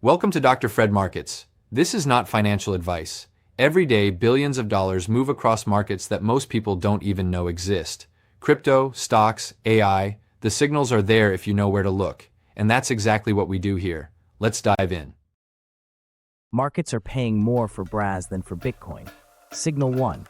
Welcome to Dr. Fred Markets. This is not financial advice. Every day, billions of dollars move across markets that most people don't even know exist. Crypto, stocks, AI, the signals are there if you know where to look. And that's exactly what we do here. Let's dive in. Markets are paying more for BRAS than for Bitcoin. Signal 1.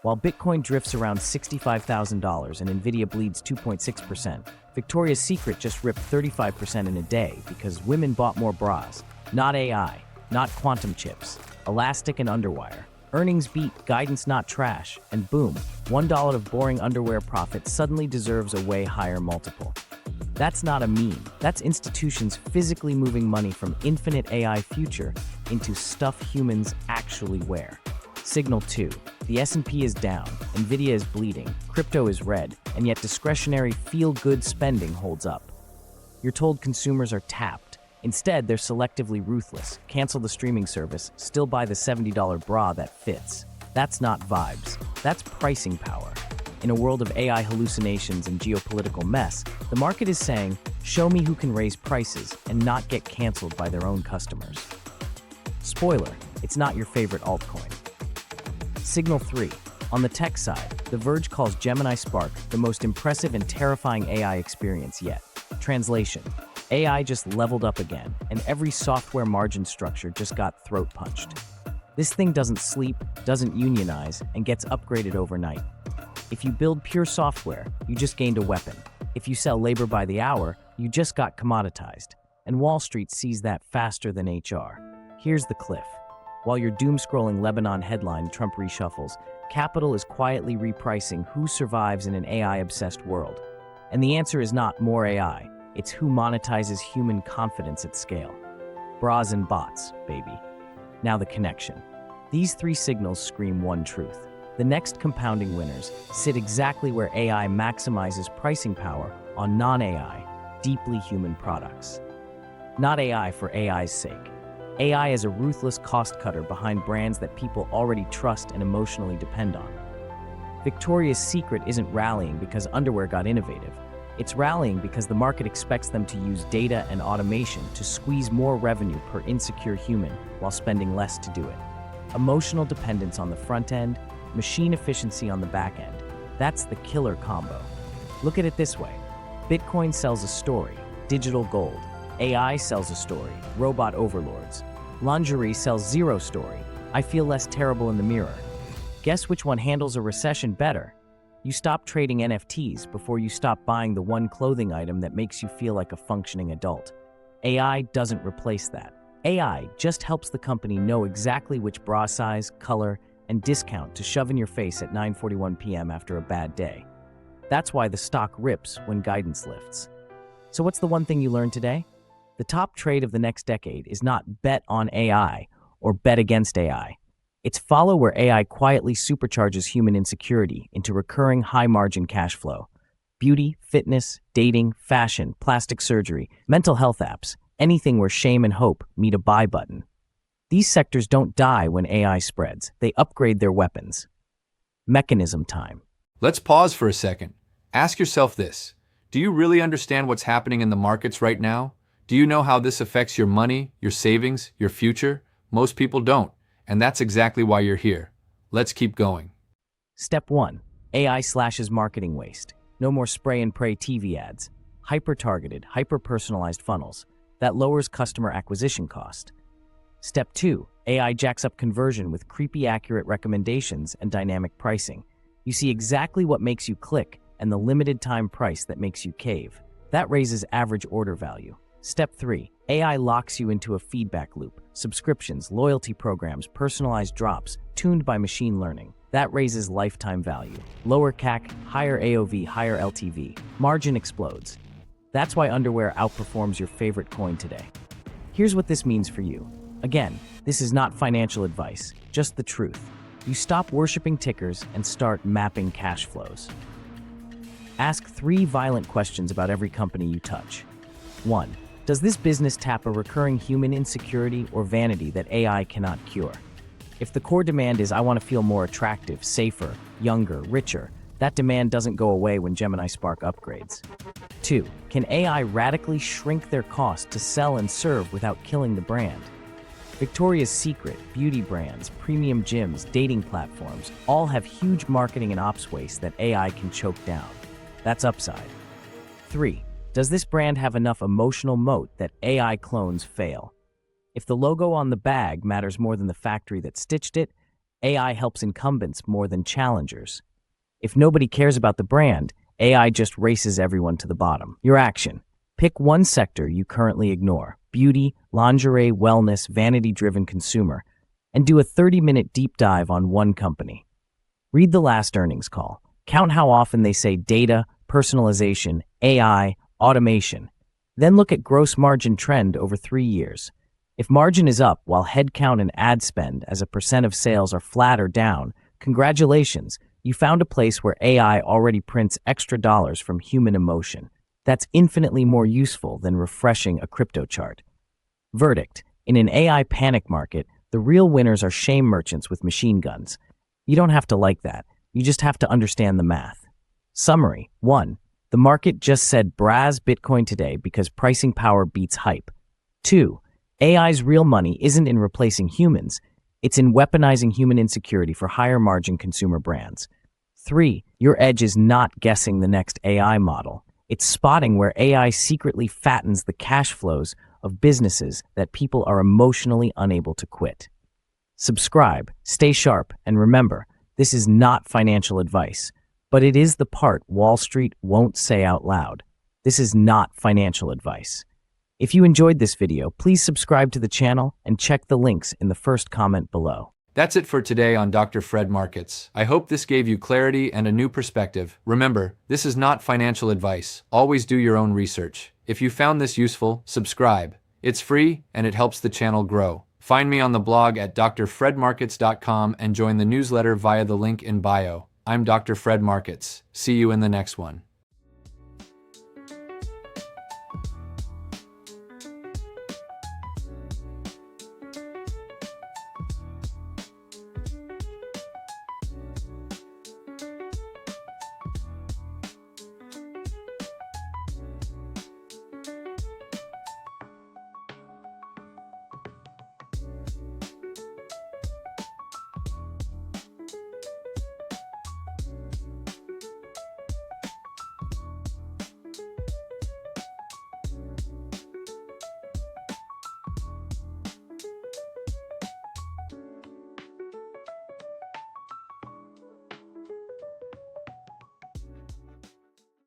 While Bitcoin drifts around $65,000 and Nvidia bleeds 2.6%, Victoria's Secret just ripped 35% in a day because women bought more bras. Not AI, not quantum chips, Elastic and Underwire. Earnings beat, guidance not trash, and boom, $1 of boring underwear profit suddenly deserves a way higher multiple. That's not a meme. That's institutions physically moving money from infinite AI future into stuff humans actually wear. Signal 2. The S&P is down, Nvidia is bleeding, crypto is red, and yet discretionary feel-good spending holds up. You're told consumers are tapped. Instead, they're selectively ruthless. Cancel the streaming service, still buy the $70 bra that fits. That's not vibes. That's pricing power. In a world of AI hallucinations and geopolitical mess, the market is saying, show me who can raise prices and not get canceled by their own customers. Spoiler, it's not your favorite altcoin. Signal 3. On the tech side, The Verge calls Gemini Spark the most impressive and terrifying AI experience yet. Translation: AI just leveled up again, and every software margin structure just got throat punched. This thing doesn't sleep, doesn't unionize, and gets upgraded overnight. If you build pure software, you just gained a weapon. If you sell labor by the hour, you just got commoditized. And Wall Street sees that faster than HR. Here's the cliff. While you're doom-scrolling Lebanon headline Trump reshuffles, capital is quietly repricing who survives in an AI-obsessed world. And the answer is not more AI, it's who monetizes human confidence at scale. Bras and bots, baby. Now the connection. These three signals scream one truth. The next compounding winners sit exactly where AI maximizes pricing power on non-AI, deeply human products. Not AI for AI's sake. AI is a ruthless cost cutter behind brands that people already trust and emotionally depend on. Victoria's Secret isn't rallying because underwear got innovative. It's rallying because the market expects them to use data and automation to squeeze more revenue per insecure human while spending less to do it. Emotional dependence on the front end, machine efficiency on the back end. That's the killer combo. Look at it this way. Bitcoin sells a story, digital gold. AI sells a story, robot overlords. Lingerie sells zero story, I feel less terrible in the mirror. Guess which one handles a recession better? You stop trading NFTs before you stop buying the one clothing item that makes you feel like a functioning adult. AI doesn't replace that. AI just helps the company know exactly which bra size, color, and discount to shove in your face at 9:41 p.m. after a bad day. That's why the stock rips when guidance lifts. So what's the one thing you learned today? The top trade of the next decade is not bet on AI or bet against AI. It's follow where AI quietly supercharges human insecurity into recurring high-margin cash flow. Beauty, fitness, dating, fashion, plastic surgery, mental health apps, anything where shame and hope meet a buy button. These sectors don't die when AI spreads. They upgrade their weapons. Mechanism time. Let's pause for a second. Ask yourself this. Do you really understand what's happening in the markets right now? Do you know how this affects your money, your savings, your future? Most people don't, and that's exactly why you're here. Let's keep going. Step 1. AI slashes marketing waste. No more spray and pray TV ads. Hyper-targeted, hyper-personalized funnels. That lowers customer acquisition cost. Step 2. AI jacks up conversion with creepy accurate recommendations and dynamic pricing. You see exactly what makes you click and the limited time price that makes you cave. That raises average order value. Step 3. AI locks you into a feedback loop. Subscriptions, loyalty programs, personalized drops, tuned by machine learning. That raises lifetime value. Lower CAC, higher AOV, higher LTV. Margin explodes. That's why underwear outperforms your favorite coin today. Here's what this means for you. Again, this is not financial advice, just the truth. You stop worshiping tickers and start mapping cash flows. Ask 3 violent questions about every company you touch. 1. Does this business tap a recurring human insecurity or vanity that AI cannot cure? If the core demand is I want to feel more attractive, safer, younger, richer, that demand doesn't go away when Gemini Spark upgrades. 2. Can AI radically shrink their cost to sell and serve without killing the brand? Victoria's Secret, beauty brands, premium gyms, dating platforms all have huge marketing and ops waste that AI can choke down. That's upside. 3. Does this brand have enough emotional moat that AI clones fail? If the logo on the bag matters more than the factory that stitched it, AI helps incumbents more than challengers. If nobody cares about the brand, AI just races everyone to the bottom. Your action. Pick one sector you currently ignore: beauty, lingerie, wellness, vanity-driven consumer, and do a 30-minute deep dive on one company. Read the last earnings call. Count how often they say data, personalization, AI, automation. Then look at gross margin trend over 3 years. If margin is up while headcount and ad spend as a percent of sales are flat or down, congratulations, you found a place where AI already prints extra dollars from human emotion. That's infinitely more useful than refreshing a crypto chart. Verdict: in an AI panic market, the real winners are shame merchants with machine guns. You don't have to like that. You just have to understand the math. Summary: 1. The market just said Braz Bitcoin today because pricing power beats hype. 2. AI's real money isn't in replacing humans. It's in weaponizing human insecurity for higher margin consumer brands. 3. Your edge is not guessing the next AI model. It's spotting where AI secretly fattens the cash flows of businesses that people are emotionally unable to quit. Subscribe, stay sharp, and remember, this is not financial advice, but it is the part Wall Street won't say out loud. This is not financial advice. If you enjoyed this video, please subscribe to the channel and check the links in the first comment below. That's it for today on Dr. Fred Markets. I hope this gave you clarity and a new perspective. Remember, this is not financial advice. Always do your own research. If you found this useful, subscribe. It's free and it helps the channel grow. Find me on the blog at drfredmarkets.com and join the newsletter via the link in bio. I'm Dr. Fred Markets. See you in the next one.